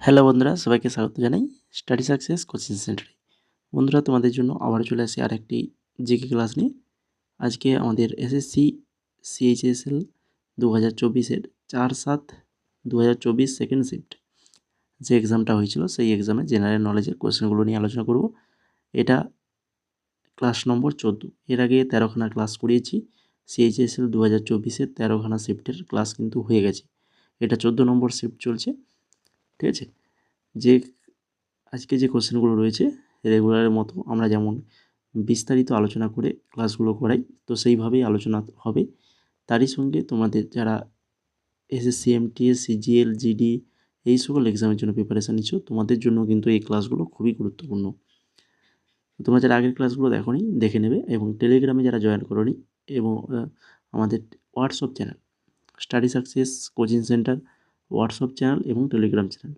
Hello বন্ধুরা, সবাইকে স্বাগত জানাই স্টাডি সাকসেস কোচিং সেন্টারে। বন্ধুরা, তোমাদের জন্য আবারও চলে আসি আর একটি জিকে ক্লাস নিয়ে। আজকে আমাদের এসএসসি সিএইচএসএল 2024-এর 4/7/2024 সেকেন্ড শিফট যে এক্সামটা হয়েছিল, সেই এক্সামে জেনারেল নলেজের কোয়েশ্চেনগুলো নিয়ে আলোচনা করব। এটা ক্লাস নম্বর 14। এর আগে 13খানা ক্লাস করিয়েছি। সিএইচএসএল 2024-এর 13খানা শিফটের ক্লাস কিন্তু হয়ে গেছে। এটা 14 নম্বর শিফট চলছে, ঠিক আছে। যে আজকে যে কোশ্চেনগুলো রয়েছে রেগুলারের মতো আমরা যেমন বিস্তারিত আলোচনা করে ক্লাসগুলো করাই, তো সেইভাবেই আলোচনা হবে। তারই সঙ্গে তোমাদের যারা এসএসসি এমটিএস সিজিএল জিডি এই সকল এক্সামের জন্য প্রিপারেশান নিচ্ছ, তোমাদের জন্য কিন্তু এই ক্লাসগুলো খুবই গুরুত্বপূর্ণ। তোমরা যারা আগের ক্লাসগুলো দেখোনি দেখে নেবে, এবং টেলিগ্রামে যারা জয়েন করোনি, এবং আমাদের WhatsApp channel study success coaching centre WhatsApp channel এবং টেলিগ্রাম চ্যানেল,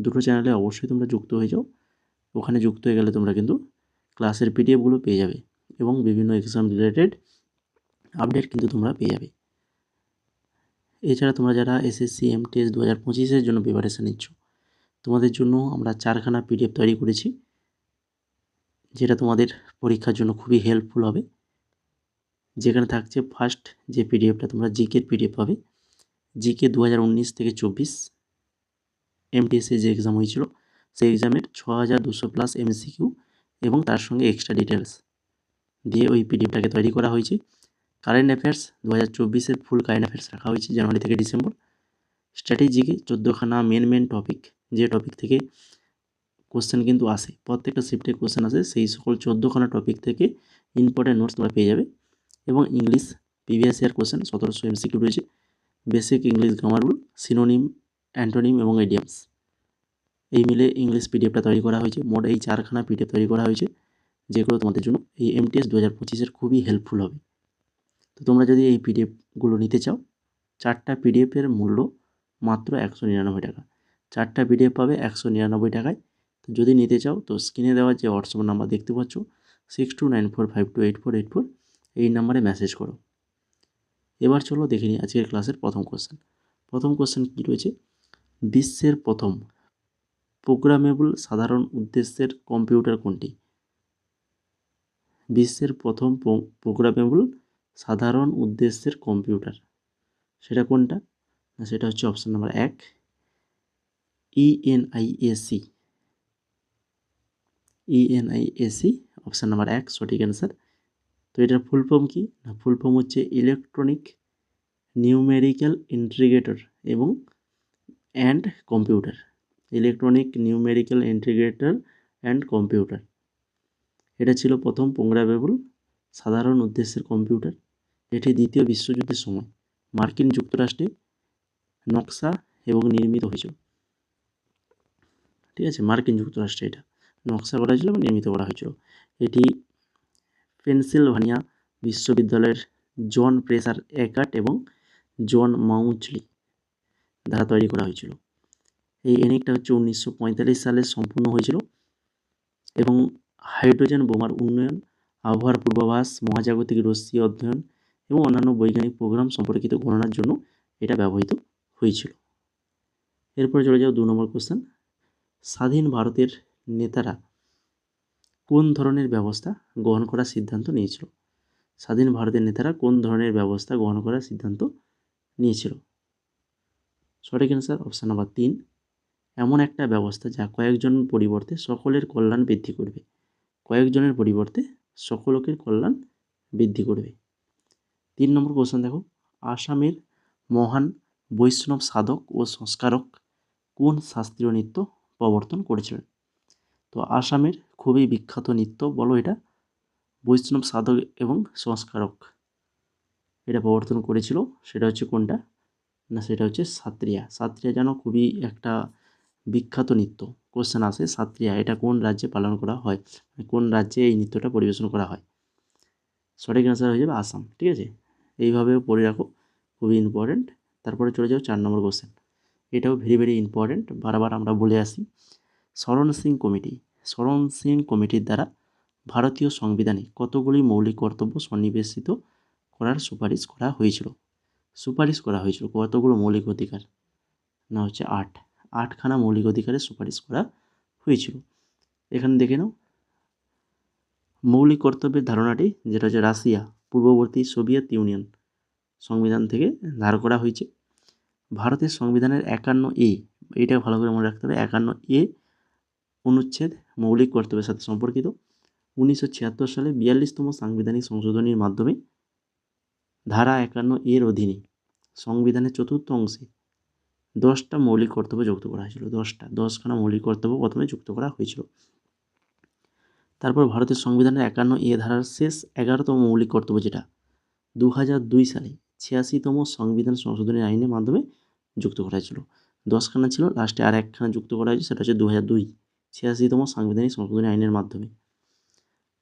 দুটো চ্যানেলে অবশ্যই তোমরা যুক্ত হয়ে যাও। ওখানে যুক্ত হয়ে গেলে তোমরা কিন্তু ক্লাসের পিডিএফগুলো পেয়ে যাবে এবং বিভিন্ন এক্সাম রিলেটেড আপডেট কিন্তু তোমরা পেয়ে যাবে। এছাড়া তোমরা যারা এসএসসি এমটিএস 2025-এর জন্য প্রিপারেশান নিচ্ছ, তোমাদের জন্য আমরা 4খানা পিডিএফ তৈরি করেছি, যেটা তোমাদের পরীক্ষার জন্য খুবই হেল্পফুল হবে। যেখানে থাকছে ফার্স্ট যে পিডিএফটা তোমরা জিকের পিডিএফ পাবে, জিকে 2019 থেকে 24 এমটিএসে যে এক্সাম হয়েছিল সেই এক্সামের 6200+ এমসিকিউ এবং তার সঙ্গে এক্সট্রা ডিটেলস দিয়ে ওই পিডিএফটাকে তৈরি করা হয়েছে। কারেন্ট অ্যাফেয়ার্স 2024-এর ফুল কারেন্ট অ্যাফেয়ার্স রাখা হয়েছে জানুয়ারি থেকে ডিসেম্বর। স্ট্র্যাটেজিকে 14খানা মেন টপিক, যে টপিক থেকে কোশ্চেন কিন্তু আসে, প্রত্যেকটা শিফটে কোশ্চেন আসে, সেই সকল 14খানা টপিক থেকে ইম্পর্টেন্ট নোটস তোমরা পেয়ে যাবে। এবং English previous year question 1700 MCQ রয়েছে। Basic English grammar rule, synonym, antonym এবং ইডিয়মস, এই মিলে ইংলিশ পিডিএফটা তৈরি করা হয়েছে। মোট এই 4খানা পিডিএফ তৈরি করা হয়েছে, যেগুলো তোমাদের জন্য এই এমটিএস 2025-এর খুবই হেল্পফুল হবে। তো তোমরা যদি এই পিডিএফগুলো নিতে চাও, 4টা পিডিএফের মূল্য মাত্র 199 টাকা। 4টা পিডিএফ পাবে 199 টাকায়। তো যদি নিতে চাও তো স্ক্রিনে দেওয়া যে হোয়াটসঅ্যাপ নাম্বার দেখতে পাচ্ছ 6294528484, এই নাম্বারে মেসেজ করো। এবার চলো দেখে নিই আজকের ক্লাসের প্রথম কোশ্চেন। প্রথম কোশ্চেন কী রয়েছে? বিশ্বের প্রথম প্রোগ্রামেবল সাধারণ উদ্দেশ্যের কম্পিউটার কোনটি? বিশ্বের প্রথম প্রোগ্রামেবল সাধারণ উদ্দেশ্যের কম্পিউটার সেটা কোনটা? না, সেটা হচ্ছে অপশান নাম্বার 1 ইএনআইএসি। ইএনআইএসি অপশান নাম্বার 1 সঠিক অ্যান্সার। তো এটার ফুল ফর্ম কি? না, ফুল ফর্ম হচ্ছে ইলেকট্রনিক নিউমেরিক্যাল ইন্টিগ্রেটর এবং and computer. Electronic numerical integrator and computer, এটা ছিল প্রথম প্রোগ্রামেবল সাধারণ উদ্দেশ্যের কম্পিউটার। এটি দ্বিতীয় বিশ্বযুদ্ধের সময় মার্কিন যুক্তরাষ্ট্রে নকশা এবং নির্মিত হয়েছিল। ঠিক আছে, মার্কিন যুক্তরাষ্ট্রে এটা নকশা করা হয়েছিল বা নির্মিত করা হয়েছিল। এটি পেনসিলভানিয়া বিশ্ববিদ্যালয়ের জন প্রেসার একার্ট এবং জন মাউচলি দ্বারা তৈরি করা হয়েছিল। এই এনিকটা হচ্ছে 1945 সালে সম্পূর্ণ হয়েছিল এবং হাইড্রোজেন বোমার উন্নয়ন, আবহাওয়ার পূর্বাভাস, মহাজাগতিক রশ্মি অধ্যয়ন এবং অন্যান্য বৈজ্ঞানিক প্রোগ্রাম সম্পর্কিত গণনার জন্য এটা ব্যবহৃত হয়েছিল। এরপরে চলে যাও 2 নম্বর কোশ্চেন। স্বাধীন ভারতের নেতারা কোন ধরনের ব্যবস্থা গ্রহণ করার সিদ্ধান্ত নিয়েছিল? স্বাধীন ভারতের নেতারা কোন ধরনের ব্যবস্থা গ্রহণ করার সিদ্ধান্ত নিয়েছিল? সঠিক অ্যান্সার অপশান নাম্বার 3 এমন একটা ব্যবস্থা যা কয়েকজনের পরিবর্তে সকলের কল্যাণ বৃদ্ধি করবে। কয়েকজনের পরিবর্তে সকলের কল্যাণ বৃদ্ধি করবে। 3 নম্বর কোশ্চেন দেখো, আসামের মহান বৈষ্ণব সাধক ও সংস্কারক কোন শাস্ত্রীয় নৃত্য প্রবর্তন করেছিলেন? তো আসামের খুবই বিখ্যাত নৃত্য বলো এটা, বৈষ্ণব সাধক এবং সংস্কারক এটা প্রবর্তন করেছিল, সেটা হচ্ছে কোনটা? না, সেটা হচ্ছে সাত্রিয়া। সাত্রিয়া যেন খুবই একটা বিখ্যাত নৃত্য, কোশ্চেন আসে সাত্রিয়া এটা কোন রাজ্যে পালন করা হয়, কোন রাজ্যে এই নৃত্যটা পরিবেশন করা হয়? সঠিক অ্যান্সার হয়ে যাবে আসাম। ঠিক আছে, এইভাবে পড়ে রাখো, খুবই ইম্পর্ট্যান্ট। তারপরে চলে যাও 4 নম্বর কোশ্চেন। এটাও ভেরি ভেরি ইম্পর্ট্যান্ট, বারবার আমরা বলে আসি। শরণ সিং কমিটি, শরণ সিং কমিটির দ্বারা ভারতীয় সংবিধানে কতগুলি মৌলিক কর্তব্য সন্নিবেশিত করার সুপারিশ করা হয়েছিল? কতগুলো মৌলিক অধিকার? না, হচ্ছে 8। 8খানা মৌলিক অধিকারের সুপারিশ করা হয়েছিল। এখানে দেখে নাও মৌলিক কর্তব্যের ধারণাটি, যেটা হচ্ছে রাশিয়া পূর্ববর্তী সোভিয়েত ইউনিয়ন সংবিধান থেকে ধার করা হয়েছে। ভারতের সংবিধানের 51A, এটা ভালো করে মনে রাখতে হবে, 51A অনুচ্ছেদ মৌলিক কর্তব্যের সাথে সম্পর্কিত। 1976 সালে 42তম সাংবিধানিক সংশোধনীর মাধ্যমে ধারা 51 অধীনে সংবিধানের 4th অংশে 10টা মৌলিক কর্তব্য যুক্ত করা হয়েছিল। 10খানা মৌলিক কর্তব্য প্রথমে যুক্ত করা হয়েছিল। তারপর ভারতের সংবিধানের 51A ধারার শেষ 11তম মৌলিক কর্তব্য, যেটা 2002 সালে 86তম সংবিধান সংশোধনী আইনের মাধ্যমে যুক্ত করা হয়েছিল। 10খানা ছিল, লাস্টে আর 1খানা যুক্ত করা হয়েছে, সেটা হচ্ছে 2002 86তম সাংবিধানিক সংশোধনী আইনের মাধ্যমে।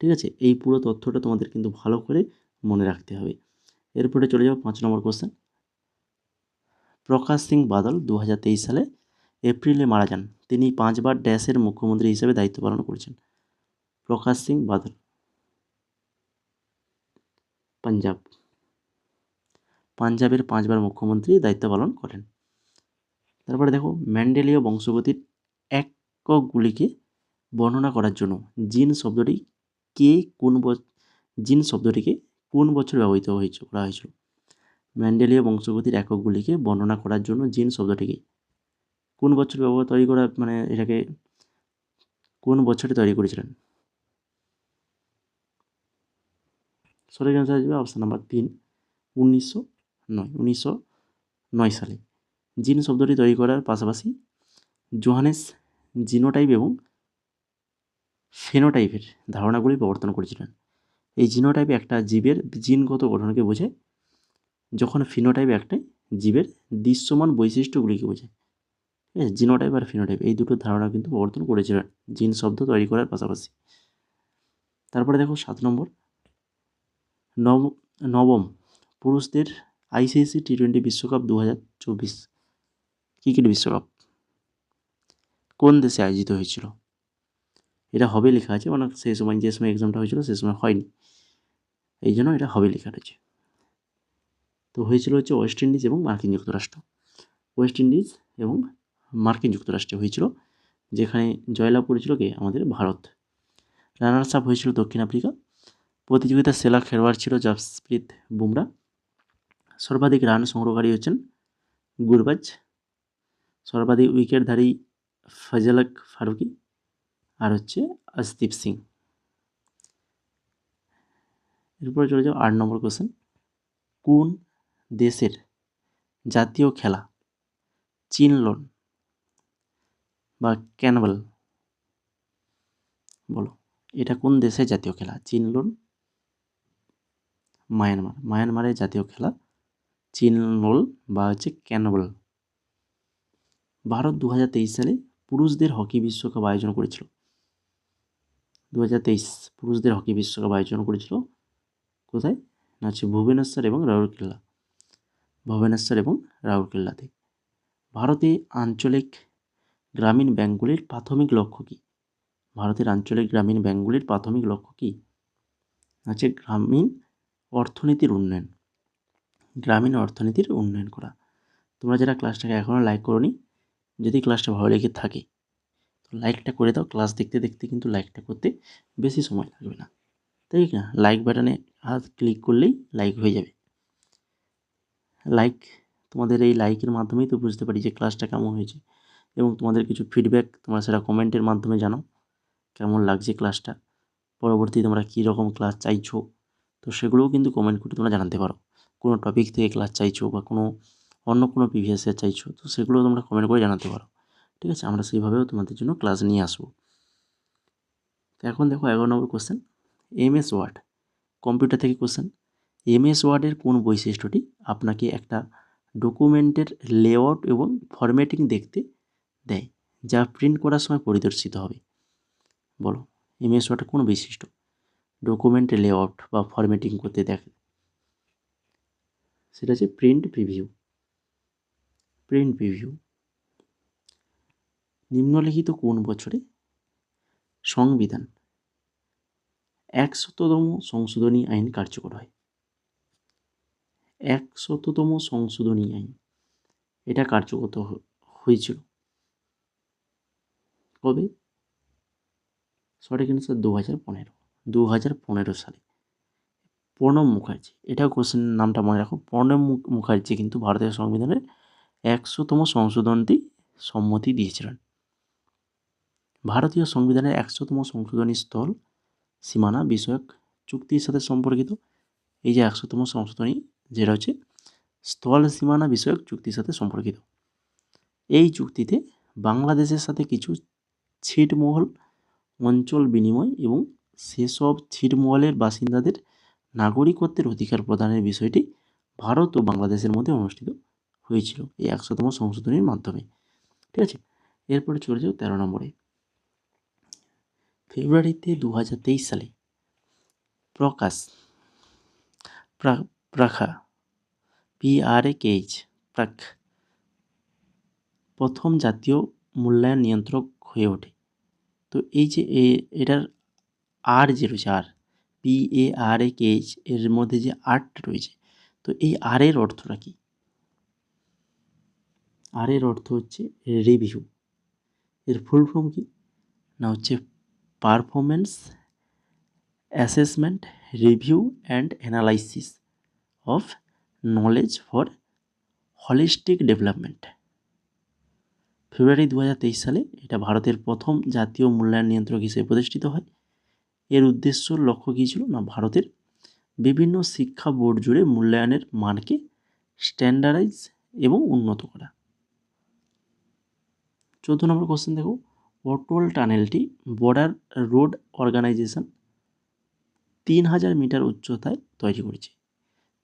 ঠিক আছে, এই পুরো তথ্যটা তোমাদের কিন্তু ভালো করে মনে রাখতে হবে। এরপরে চলে যাও 5 নম্বর কোশ্চেন। প্রকাশ সিং বাদল 2023 সালে এপ্রিলে মারা যান। তিনি 5বার ড্যাশের মুখ্যমন্ত্রী হিসেবে দায়িত্ব পালন করেছেন। প্রকাশ সিং বাদল, পাঞ্জাবের 5বার মুখ্যমন্ত্রী দায়িত্ব পালন করেন। তারপরে দেখো মেন্ডেলীয় বংশগতির এককগুলিকে বর্ণনা করার জন্য জিন শব্দটিকে কোন বছর ব্যবহৃত করা হয়েছিল? মেন্ডেলীয় বংশগতির এককগুলিকে বর্ণনা করার জন্য জিন শব্দটিকে কোন বছর এটাকে কোন বছরে তৈরি করেছিলেন? সঠিক অ্যান্সার আসবে অপশান নাম্বার 3, 1909 সালে। জিন শব্দটি তৈরি করার পাশাপাশি জোহানেস জিনোটাইপ এবং ফেনোটাইপের ধারণাগুলি প্রবর্তন করেছিলেন। এই জিনোটাইপ একটা জীবের জিনগত গঠনকে বোঝায়, যখন ফিনোটাইপ একটা জীবের দৃশ্যমান বৈশিষ্ট্যগুলিকে বোঝায়। ঠিক আছে, জিনোটাইপ আর ফিনোটাইপ এই দুটো ধারণা কিন্তু প্রবর্তন করেছিলেন জিন শব্দ তৈরি করার পাশাপাশি। তারপরে দেখো 7 নম্বর, নবম পুরুষদের ICC T20 বিশ্বকাপ 2024 ক্রিকেট বিশ্বকাপ কোন দেশে আয়োজিত হয়েছিল? এটা হবে লেখা আছে, মানে সেই সময় যে সময় এক্সামটা হয়েছিল সে সময় হয়নি, এই জন্য এটা হবে লেখা রয়েছে। তো হয়েছিল হচ্ছে ওয়েস্ট ইন্ডিজ এবং মার্কিন যুক্তরাষ্ট্র। ওয়েস্ট ইন্ডিজ এবং মার্কিন যুক্তরাষ্ট্রে হয়েছিল, যেখানে জয়লাভ করেছিল কে? আমাদের ভারত। রানার্স আপ হয়েছিল দক্ষিণ আফ্রিকা। প্রতিযোগিতার সেরা খেলোয়াড় ছিল জাসপ্রীত বুমরা। সর্বাধিক রান সংগ্রহকারী হচ্ছেন গুরবাজ। সর্বাধিক উইকেটধারী ফজলক ফারুকি আর হচ্ছে আশদীপ সিং। এরপরে চলে যাও 8 নম্বর কোশ্চেন। কোন দেশের জাতীয় খেলা চিনলন বা ক্যানবল? বলো, এটা কোন দেশের জাতীয় খেলা? চিনলন, মায়ানমারের জাতীয় খেলা চিনলন বা হচ্ছে ক্যানবল। ভারত 2023 সালে পুরুষদের হকি বিশ্বকাপ আয়োজন করেছিল। 2023 পুরুষদের হকি বিশ্বকাপ আয়োজন করেছিল কোথায়? না হচ্ছে ভুবনেশ্বর এবং রাউরকেল্লাতে। ভারতে আঞ্চলিক গ্রামীণ ব্যাঙ্কগুলির প্রাথমিক লক্ষ্য কী? ভারতের আঞ্চলিক গ্রামীণ ব্যাঙ্কগুলির প্রাথমিক লক্ষ্য কী? হচ্ছে গ্রামীণ অর্থনীতির উন্নয়ন করা। তোমরা যারা ক্লাসটাকে এখনও লাইক করোনি, যদি ক্লাসটা ভালো লেগে থাকে তো লাইকটা করে দাও। ক্লাস দেখতে দেখতে কিন্তু লাইকটা করতে বেশি সময় লাগবে না, তাই না? লাইক বাটনে হাত ক্লিক করলেই লাইক হয়ে যাবে। তোমাদের এই লাইকের মাধ্যমেই তো বুঝতে পারি যে ক্লাসটা কেমন হয়েছে, এবং তোমাদের কিছু ফিডব্যাক তোমরা সেটা কমেন্টের মাধ্যমে জানাও কেমন লাগছে ক্লাসটা, পরবর্তী তোমরা কী রকম ক্লাস চাইছো, তো সেগুলোও কিন্তু কমেন্ট করে তোমরা জানাতে পারো। কোনো টপিক থেকে ক্লাস চাইছো বা অন্য কোনো প্রিভিয়াস ইয়ার চাইছো, তো সেগুলো তোমরা কমেন্ট করে জানাতে পারো। ঠিক আছে, আমরা সেইভাবেও তোমাদের জন্য ক্লাস নিয়ে আসবো। তো এখন দেখো 11 নম্বর কোশ্চেন। MS ওয়ার্ড কম্পিউটার থেকে কোশ্চেন। MS ওয়ার্ডের কোন বৈশিষ্ট্যটি আপনাকে একটা ডকুমেন্টের লেআউট এবং ফরম্যাটিং দেখতে দেয়, যা প্রিন্ট করার সময় পরিদর্শিত হবে? বলো, MS ওয়ার্ডের কোন বৈশিষ্ট্য ডকুমেন্টের লেআউট বা ফরম্যাটিং করতে দেখে? সেটা হচ্ছে প্রিন্ট প্রিভিউ। নিম্নলিখিত কোন বছরে সংবিধান 100তম সংশোধনী আইন কার্যকর হয়? 100তম সংশোধনী আইন এটা কার্যকর হয়েছিল কবে? সঠিক অ্যান্সার 2015 সালে। প্রণব মুখার্জি, এটাও কোশ্চেন নামটা মনে রাখো, প্রণব মুখার্জি কিন্তু ভারতের সংবিধানের 100তম সংশোধনটি সম্মতি দিয়েছিলেন। ভারতীয় সংবিধানের 100তম সংশোধনী স্থল সীমানা বিষয়ক চুক্তির সাথে সম্পর্কিত। এই যে 100তম সংশোধনী, যেটা হচ্ছে স্থল সীমানা বিষয়ক চুক্তির সাথে সম্পর্কিত। এই চুক্তিতে বাংলাদেশের সাথে কিছু ছিটমহল অঞ্চল বিনিময় এবং সেসব ছিটমহলের বাসিন্দাদের নাগরিকত্বের অধিকার প্রদানের বিষয়টি ভারত ও বাংলাদেশের মধ্যে অনুষ্ঠিত হয়েছিল এই 100তম সংশোধনীর মাধ্যমে। ঠিক আছে, এরপরে চলে যাও 13 নম্বরে। ফেব্রুয়ারিতে 2023 সালে প্রকাশ প্রাখা প্রাক প্রথম জাতীয় মূল্যায়ন নিয়ন্ত্রক হয়ে ওঠে। তো এই যে এটার আর যে রয়েছে PARAKH এর মধ্যে যে আরটা রয়েছে, তো এই আর এর অর্থটা কি? আর এর অর্থ হচ্ছে রিভিউ। এর ফুল ফর্ম কি না, হচ্ছে performance assessment review and analysis of knowledge for holistic development. February 2023 সালে এটা ভারতের প্রথম জাতীয় মূল্যায়ন নিয়ন্ত্রক হিসেবে প্রতিষ্ঠিত হয়। এর উদ্দেশ্য লক্ষ্য কী ছিল না, ভারতের বিভিন্ন শিক্ষা বোর্ড জুড়ে মূল্যায়নের মানকে স্ট্যান্ডার্ডাইজ এবং উন্নত করা। 14 নম্বর কোশ্চেন দেখো, অটল টানেলটি বর্ডার রোড অর্গানাইজেশন 3000 মিটার উচ্চতায় তৈরি করেছে।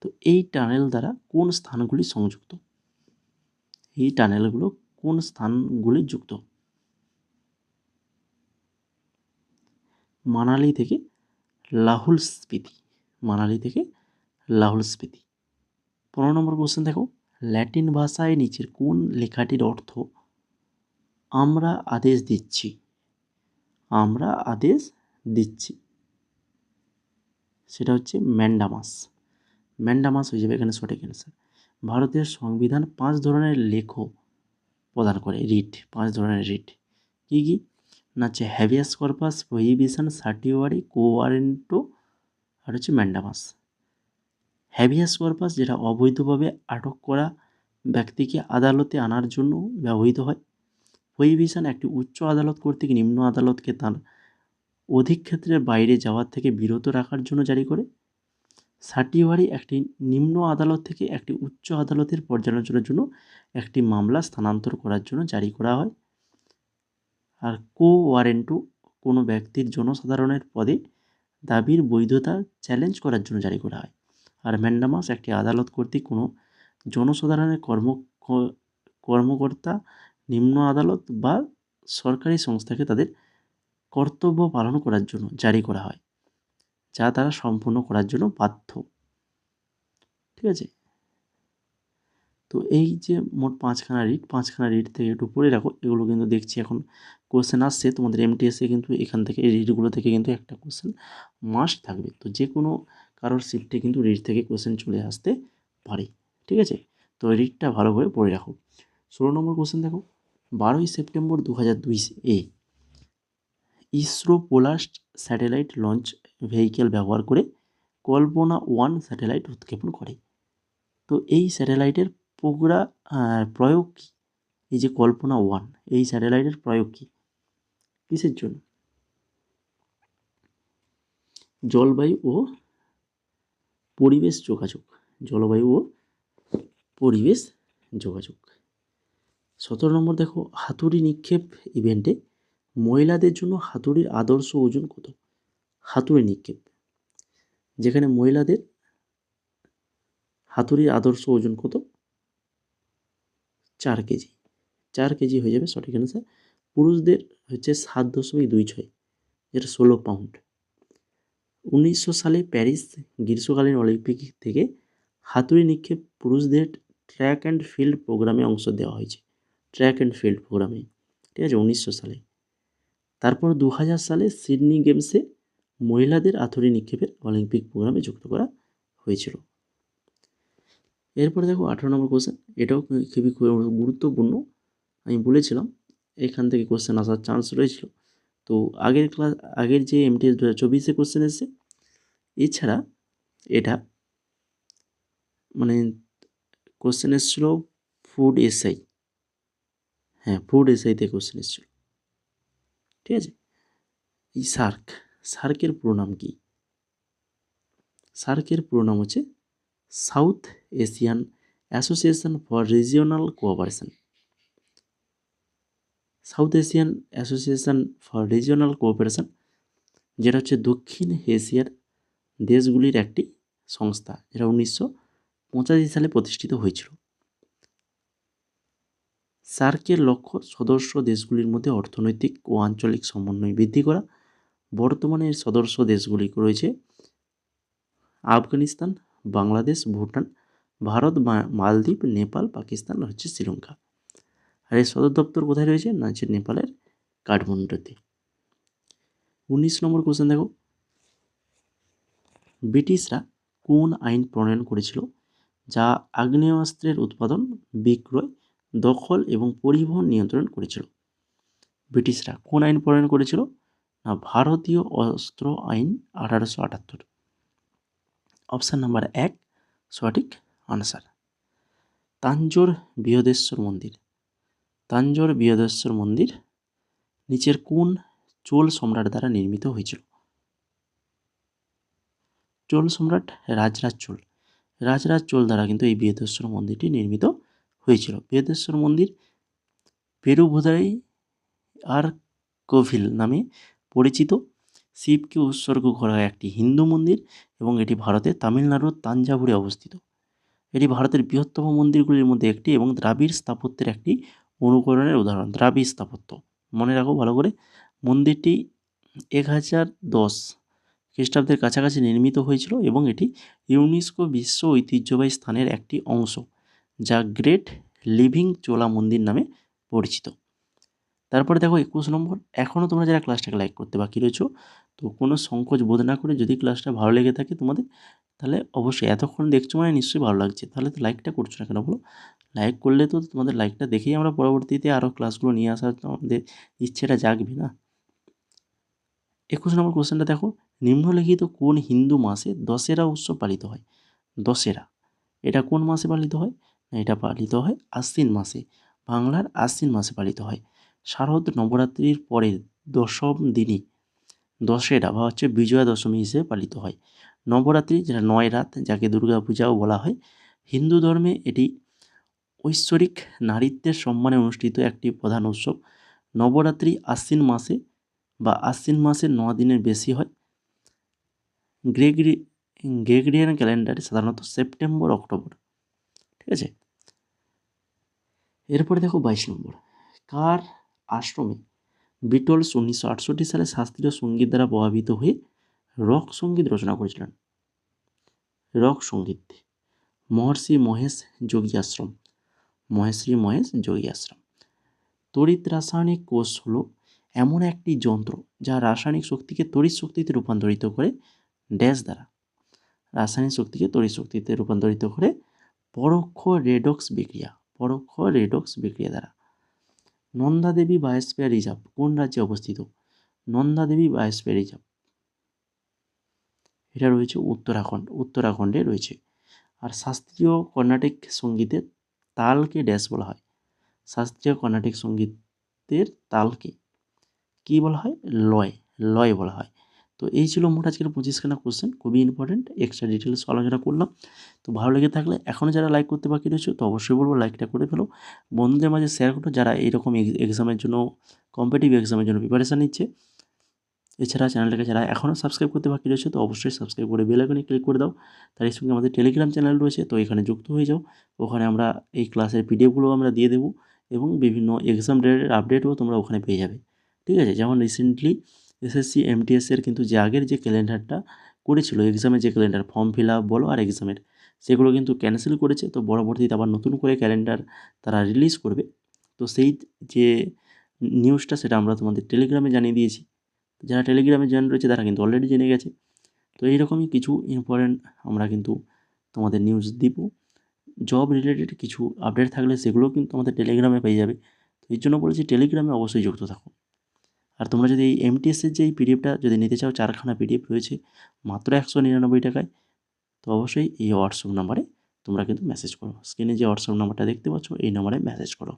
তো এই টানেল দ্বারা কোন স্থানগুলি সংযুক্ত? এই টানেলগুলো কোন স্থানগুলি যুক্ত? মানালি থেকে লাহুল স্পিতি। 15 নম্বর কোশ্চেন দেখো, ল্যাটিন ভাষায় নিচের কোন লেখাটির অর্থ আমরা আদেশ দিচ্ছি? সেটা হচ্ছে ম্যান্ডামাস হয়ে যাবে এখানে সঠিক অ্যান্সার। ভারতের সংবিধান 5 ধরনের লেখ প্রদান করে, 5 ধরনের রিট কী কী না, হচ্ছে হ্যাভিয়াস কর্পাস, প্রহিবিশন, সার্টিওয়ারি, কোয়ারেন্টো আর হচ্ছে ম্যান্ডামাস। হ্যাভিয়াস কর্পাস যেটা অবৈধভাবে আটক করা ব্যক্তিকে আদালতে আনার জন্য ব্যবহৃত হয়। প্রহিবিশন একটি উচ্চ আদালত কর্তৃক নিম্ন আদালতকে তার অধিক্ষেত্রের বাইরে যাওয়ার থেকে বিরত রাখার জন্য জারি করে। সার্টিওয়ারি একটি নিম্ন আদালত থেকে একটি উচ্চ আদালতের পর্যালোচনার জন্য একটি মামলা স্থানান্তর করার জন্য জারি করা হয়। আর ওয়ারেন্টো কোনো ব্যক্তির জনসাধারণের পদে দাবির বৈধতা চ্যালেঞ্জ করার জন্য জারি করা হয়। আর ম্যান্ডামাস একটি আদালত কর্তৃক কোনো জনসাধারণের কর্মকর্তা, নিম্ন আদালত বা সরকারি সংস্থাকে তাদের কর্তব্য পালন করার জন্য জারি করা হয়, যা তারা সম্পূর্ণ করার জন্য বাধ্য। ঠিক আছে, তো এই যে মোট 5খানা রিট থেকে একটু পড়ে রাখো, এগুলো কিন্তু দেখছি এখন কোশ্চেন আসছে তোমাদের MTSে, কিন্তু এখান থেকে এই রিটগুলো থেকে কিন্তু একটা কোশ্চেন মাস্ট থাকবে। তো যে কোনো কারোর শিফটে কিন্তু রিট থেকে কোশ্চেন চলে আসতে পারে। ঠিক আছে, তো রিটটা ভালো করে পড়ে রাখো। 16 নম্বর কোশ্চেন দেখো, 12ই September 2002 ISRO polar satellite launch vehicle ব্যবহার করে কল্পনা 1 স্যাটেলাইট উৎক্ষেপণ করে। তো এই স্যাটেলাইটের প্রয়োগ কী? এই যে কল্পনা 1, এই স্যাটেলাইটের প্রয়োগ কী, কিসের জন্য? জলবায়ু ও পরিবেশ যোগাযোগ। 17 নম্বর দেখো, হাতুড়ি নিক্ষেপ ইভেন্টে মহিলাদের জন্য হাতুড়ির আদর্শ ওজন কত? হাতুড়ি নিক্ষেপ যেখানে মহিলাদের হাতুড়ির আদর্শ ওজন কত? 4 কেজি। 4 কেজি হয়ে যাবে সঠিক অ্যান্সার। পুরুষদের হচ্ছে 7.26, যেটা 16 পাউন্ড। 1900 সালে প্যারিস গ্রীষ্মকালীন অলিম্পিক থেকে হাতুড়ি নিক্ষেপ পুরুষদের ট্র্যাক অ্যান্ড ফিল্ড প্রোগ্রামে অংশ দেওয়া হয়েছে। ঠিক আছে, 1900 সালে। তারপর 2000 সালে সিডনি গেমসে মহিলাদের হাতুড়ি নিক্ষেপের অলিম্পিক প্রোগ্রামে যুক্ত করা হয়েছিল। এরপরে দেখো 18 নম্বর কোশ্চেন, এটাও খুবই গুরুত্বপূর্ণ। আমি বলেছিলাম এখান থেকে কোশ্চেন আসার চান্স রয়েছিল। তো আগের যে এমটিএস 2024-এ কোশ্চেন এসেছে। এছাড়া এটা মানে কোশ্চেন এসেছিলো ফুড এসআই, হ্যাঁ ফুড এসআইতে কোশ্চেন এসেছিলো, ঠিক আছে। এই সার্কের পুরো নাম কি? সার্কের পুরো নাম হচ্ছে south Asian association for regional cooperation. South Asian association for regional cooperation, যেটা হচ্ছে দক্ষিণ এশিয়ার দেশগুলির একটি সংস্থা, যেটা 1985 সালে প্রতিষ্ঠিত হয়েছিল। সার্কের লক্ষ্য সদস্য দেশগুলির মধ্যে অর্থনৈতিক ও আঞ্চলিক সমন্বয় বৃদ্ধি করা। বর্তমানে এর সদস্য দেশগুলি রয়েছে আফগানিস্তান, বাংলাদেশ, ভুটান, ভারত, মালদ্বীপ, নেপাল, পাকিস্তান হচ্ছে শ্রীলঙ্কা। আর এর সদর দপ্তর কোথায় রয়েছে? না হচ্ছে নেপালের কাঠমান্ডুতে। 19 নম্বর কোশ্চেন দেখো, ব্রিটিশরা কোন আইন প্রণয়ন করেছিল যা আগ্নেয়াস্ত্রের উৎপাদন, বিক্রয়, দখল এবং পরিবহন নিয়ন্ত্রণ করেছিল? ব্রিটিশরা কোন আইন প্রণয়ন করেছিল? না ভারতীয় অস্ত্র আইন 1878। অপশান নাম্বার 1 সঠিক আনসার। তাঞ্জোর বৃহদেশ্বর মন্দির, তাঞ্জোর বৃহদেশ্বর মন্দির নিচের কোন চোল সম্রাট দ্বারা নির্মিত হয়েছিল? চোল সম্রাট রাজরাজ চোল, রাজরাজ চোল দ্বারা কিন্তু এই বৃহদেশ্বর মন্দিরটি নির্মিত হয়েছিল। বৃহদেশ্বর মন্দির পেরুভুদাই আর কোভিল নামে পরিচিত, শিবকে উৎসর্গ করা একটি হিন্দু মন্দির এবং এটি ভারতের তামিলনাড়ুর তাঞ্জাভুরে অবস্থিত। এটি ভারতের বৃহত্তম মন্দিরগুলির মধ্যে একটি এবং দ্রাবিড় স্থাপত্যের একটি অনুকরণের উদাহরণ। দ্রাবিড় স্থাপত্য মনে রাখো ভালো করে। মন্দিরটি 1010 খ্রিস্টাব্দের কাছাকাছি নির্মিত হয়েছিল এবং এটি ইউনেস্কো বিশ্ব ঐতিহ্যবাহী স্থানের একটি অংশ, যা গ্রেট লিভিং চোলা মন্দির নামে পরিচিত। তারপরে দেখো 21 নম্বর, এখনও তোমরা যারা ক্লাসটাকে লাইক করতে বাকি রয়েছো, তো কোনো সংকোচ বোধ না করে যদি ক্লাসটা ভালো লেগে থাকে তোমাদের, তাহলে অবশ্যই এতক্ষণ দেখছো মানে নিশ্চয়ই ভালো লাগছে, তাহলে তো লাইকটা করছো না কেন বলো? লাইক করলে তো তোমাদের লাইকটা দেখেই আমরা পরবর্তীতে আরও ক্লাসগুলো নিয়ে আসার আমাদের ইচ্ছেটা জাগবে না। 21 নম্বর কোশ্চেনটা দেখো, নিম্নলিখিত কোন হিন্দু মাসে দশেরা উৎসব পালিত হয়? দশেরা এটা কোন মাসে পালিত হয়? এটা পালিত হয় আশ্বিন মাসে, বাংলার আশ্বিন মাসে পালিত হয়। শারদ নবরাত্রির পরের দশম দিনই দশেরা বা হচ্ছে বিজয়া দশমী হিসেবে পালিত হয়। নবরাত্রি যেটা 9 রাত, যাকে দুর্গা পূজাও বলা হয়, হিন্দু ধর্মে এটি ঐশ্বরিক নারীত্বের সম্মানে অনুষ্ঠিত একটি প্রধান উৎসব। নবরাত্রি আশ্বিন মাসে বা আশ্বিন মাসের 9 দিনের বেশি হয়। গ্রেগরিয়ান ক্যালেন্ডারে সাধারণত সেপ্টেম্বর অক্টোবর, ঠিক আছে। এরপরে দেখো 22 নম্বর, কার আশ্রমে বিটলস 1968 সালে শাস্ত্রীয় সঙ্গীত দ্বারা প্রভাবিত হয়ে রক সঙ্গীত রচনা করেছিলেন? রক সঙ্গীত মহর্ষি মহেশ যোগী আশ্রম, মহেশ্রী মহেশ যোগী আশ্রম। তড়িৎ রাসায়নিক কোষ হলো এমন একটি যন্ত্র যা রাসায়নিক শক্তিকে তড়িৎ শক্তিতে রূপান্তরিত করে ড্যাশ দ্বারা, রাসায়নিক শক্তিকে তড়িৎ শক্তিতে রূপান্তরিত করে পরোক্ষ রেডক্স বিক্রিয়া, পরোক্ষ রেডক্স বিক্রিয়া দ্বারা। নন্দা দেবী বায়োস্ফিয়ার রিজার্ভ কোন রাজ্যে অবস্থিত? নন্দা দেবী বায়োস্ফিয়ার রিজার্ভ এটা রয়েছে উত্তরাখণ্ডে রয়েছে। আর শাস্ত্রীয় কর্ণাটিক সঙ্গীতের তালকে ড্যাশ বলা হয়? শাস্ত্রীয় কর্ণাটিক সঙ্গীতের তালকে কী বলা হয়? লয় বলা হয়। তো এই ছিল মোট আজকের 25খানা কোশ্চেন, খুবই ইম্পর্টেন্ট, এক্সট্রা ডিটেলস আলোচনা করলাম। তো ভালো লেগে থাকলে এখনও যারা লাইক করতে বাকি রয়েছে তো অবশ্যই বলবো লাইকটা করে ফেলো, বন্ধুদের মাঝে শেয়ার করো যারা এইরকম এক্সামের জন্য, কম্পিটিটিভ এক্সামের জন্য প্রিপারেশান নিচ্ছে। এছাড়া চ্যানেলটাকে যারা এখনও সাবস্ক্রাইব করতে বাকি রয়েছে তো অবশ্যই সাবস্ক্রাইব করে বেল আইকনে ক্লিক করে দাও। তার সঙ্গে আমাদের টেলিগ্রাম চ্যানেল রয়েছে, তো এখানে যুক্ত হয়ে যাও। ওখানে আমরা এই ক্লাসের পিডিএফগুলো আমরা দিয়ে দেবো এবং বিভিন্ন এক্সাম রিলেটেড আপডেটও তোমরা ওখানে পেয়ে যাবে, ঠিক আছে। যেমন রিসেন্টলি এসএসসি এমটিএসের কিন্তু যে আগের যে ক্যালেন্ডারটা করেছিল, এক্সামের যে ক্যালেন্ডার ফর্ম ফিল আপ বলো আর এক্সামের, সেগুলো কিন্তু ক্যান্সেল করেছে। তো পরবর্তীতে আবার নতুন করে ক্যালেন্ডার তারা রিলিজ করবে। তো সেই যে নিউজটা সেটা আমরা তোমাদের টেলিগ্রামে জানিয়ে দিয়েছি। যারা টেলিগ্রামে জয়েন রয়েছে তারা কিন্তু অলরেডি জেনে গেছে। তো এইরকমই কিছু ইম্পর্ট্যান্ট আমরা কিন্তু তোমাদের নিউজ দিব। জব রিলেটেড কিছু আপডেট থাকলে সেগুলোও কিন্তু আমাদের টেলিগ্রামে পেয়ে যাবে। তো এর জন্য বলেছি টেলিগ্রামে অবশ্যই যুক্ত থাকো। আর তোমরা যদি এই এমটিএসের যে এই পিডিএফটা যদি নিতে চাও, 4খানা পিডিএফ রয়েছে মাত্র 199 টাকায়, তো অবশ্যই এই হোয়াটসঅ্যাপ নাম্বারে তোমরা কিন্তু মেসেজ করো। স্ক্রিনে যে হোয়াটসঅ্যাপ নাম্বারটা দেখতে পাচ্ছ এই নাম্বারে মেসেজ করো।